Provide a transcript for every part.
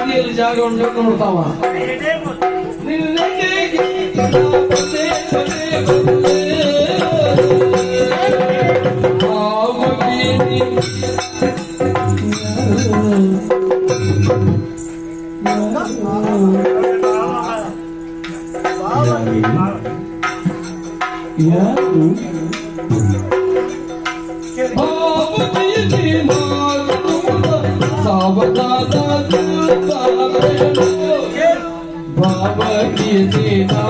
ಬದಿಯಲ್ಲಿ ಜಾಗ ಉಂಟು ನೋಡ್ತಾವ बाबा की सीना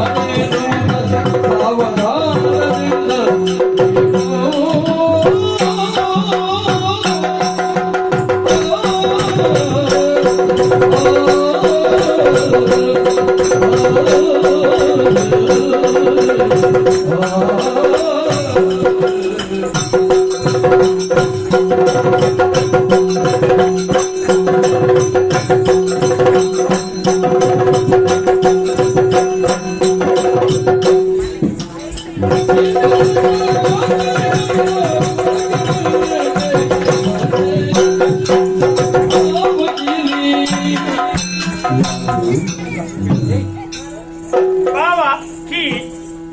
बाबा की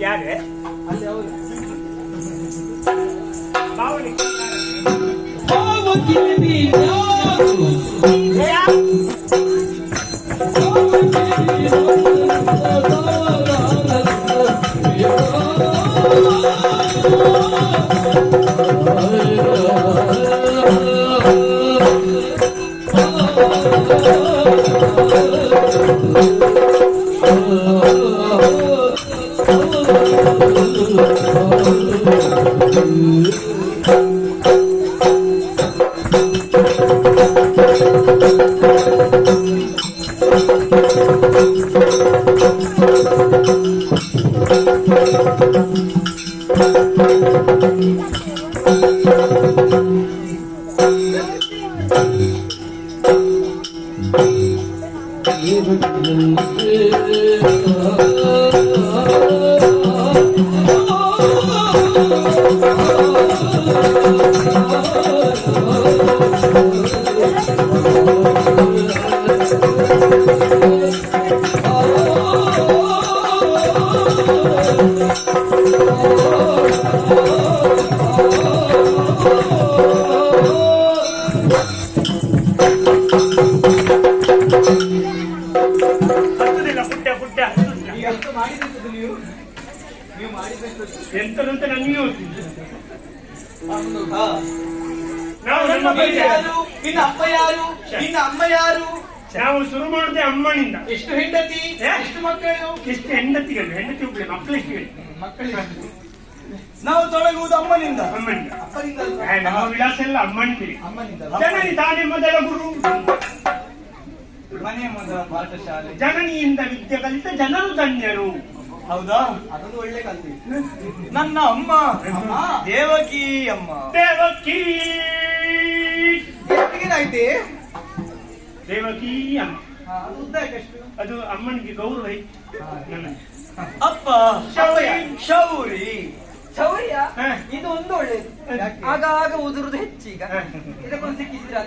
यार है बाबा की ಎಂತಂತ ನನಗೆ ನಿನ್ನ ಅಪ್ಪ ಯಾರು ನಿನ್ನ ಅಮ್ಮ ಯಾರು? ನಾವು ಶುರು ಮಾಡಿದೆ ಅಮ್ಮನಿಂದ. ಎಷ್ಟು ಹೆಂಡತಿ ಎಷ್ಟು ಮಕ್ಕಳು? ಎಷ್ಟು ಹೆಂಡತಿಗಳು? ಹೆಂಡತಿ ಒಬ್ಬಳೆ, ಮಕ್ಕಳು ಎಷ್ಟು ಹೇಳಿ? ಮಕ್ಕಳು ನಾವು ತೊಡಗುವುದು ಅಮ್ಮನಿಂದ. ಅಮ್ಮನಿಂದ. ಅಪ್ಪನಿಂದ ನಮ್ಮ ವಿಳಾಸ ಎಲ್ಲ ಅಮ್ಮನಿಂದ. ಅಮ್ಮನಿಂದ. ಜನನಿ ತಾನೇ ಮೊದಲ ಗುರು, ಮನೆಯ ಮೊದಲ ಪಾಠಶಾಲೆ. ಜನನಿಯಿಂದ ವಿದ್ಯೆ ಕಲಿತ ಜನರು ಧನ್ಯರು. ಹೌದಾ? ಅದೊಂದು ಒಳ್ಳೆ ಕಲ್ತಿ. ನನ್ನ ಅಮ್ಮ ದೇವಕಿ ಅಮ್ಮ. ದೇವಕಿ ಏನಾಯ್ತಿ? ದೇವಕಿ ಅಮ್ಮ. ಉದ್ದಕ್ಕಷ್ಟು ಅದು ಅಮ್ಮನಿಗೆ ಗೌರವ ಐತಿ. ಅಪ್ಪ ಶೌರ್ಯ. ಶೌರಿ ಶೌರ್ಯ ಇದು ಒಂದು ಒಳ್ಳೇದು. ಆಗಾಗ ಉದುರುದು ಹೆಚ್ಚೀಗ ಇದಕ್ಕೊಂದು ಸಿಕ್ಕಿಸಿದ್ರೆ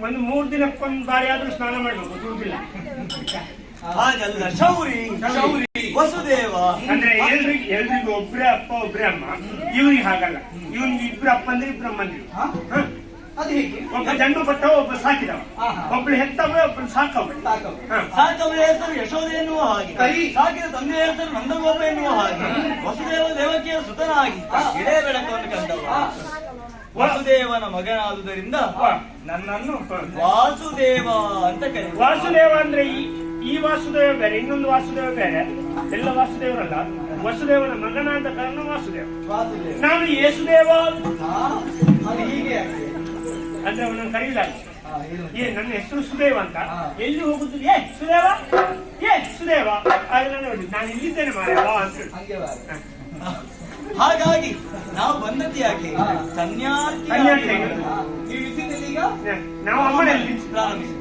ಒಂದು 3 ದಿನಕ್ಕೊಂದು ಬಾರಿ ಆದ್ರೂ ಸ್ನಾನ ಮಾಡ್ಬೇಕು, ಉದುರುದಿಲ್ಲ. ಹಾಗಲ್ಲ, ಶೌರಿ ಶೌರಿ ವಸುದೇವ ಅಂದ್ರೆ ಎಲ್ರಿಗೂ ಒಬ್ರೇ ಅಪ್ಪ ಒಬ್ರೇ ಅಮ್ಮ. ಇವ್ರಿಗೆ ಹಾಗಲ್ಲ, ಇವನಿಗೆ ಇಬ್ರು ಅಪ್ಪ ಅಂದ್ರೆ ಇಬ್ರು ಅಮ್ಮಂದಿರು. ಅದು ಹೇಗೆ? ಒಬ್ಬ ಜನ್ಮ ಪಟ್ಟವ, ಒಬ್ಬ ಸಾಕಿದವ, ಒಬ್ಳು ಹೆತ್ತವ, ಒಬ್ಬಳು ಸಾಕವ. ಸಾಕವಳ ಹೆಸರು ಯಶೋಧ ಎನ್ನುವ ಹಾಗೆ, ಸಾಕಿದ ತಂದೆಯ ಹೆಸರು ನಂದಗೋಪ ಎನ್ನುವ ಹಾಗೆ, ವಸುದೇವ ದೇವಕಿಯ ಸುತನಾಗಿ ಇಡೇ ಬೆಳಕನ್ನು ಕಂಡವ. ವಸುದೇವನ ಮಗನಾದುದರಿಂದ ನನ್ನನ್ನು ವಾಸುದೇವ ಅಂತ ಕರೀತಾರೆ. ವಾಸುದೇವ ಅಂದ್ರೆ ಈ ವಾಸುದೇವ ಬೇರೆ, ಇನ್ನೊಂದು ವಾಸುದೇವ ಬೇರೆ. ಎಲ್ಲ ವಾಸುದೇವರಲ್ಲ, ವಸುದೇವನ ಮಗನಾದ ಕಾರಣ ವಾಸುದೇವ. ನಾನು ಯೇಸುದೇವ ಹೀಗೆ ಅಂದ್ರೆ ಅವನನ್ನು ಕರೀಲಾಗ. ನನ್ನ ಹೆಸರು ಸುದೇವ ಅಂತ. ಎಲ್ಲಿ ಹೋಗುದು? ಸುದೇವ ಸುದೇವ. ಆದ್ರೆ ನಾನು ಇಲ್ಲಿದ್ದೇನೆ ಮಾರವ ಅಂತ. ಹಾಗಾಗಿ ನಾವು ಬಂದದ್ದು ಯಾಕೆ? ಸನ್ಯಾಸಿ. ನಾವು ಅಮ್ಮನಲ್ಲಿ ಪ್ರಾರಂಭಿಸಿ.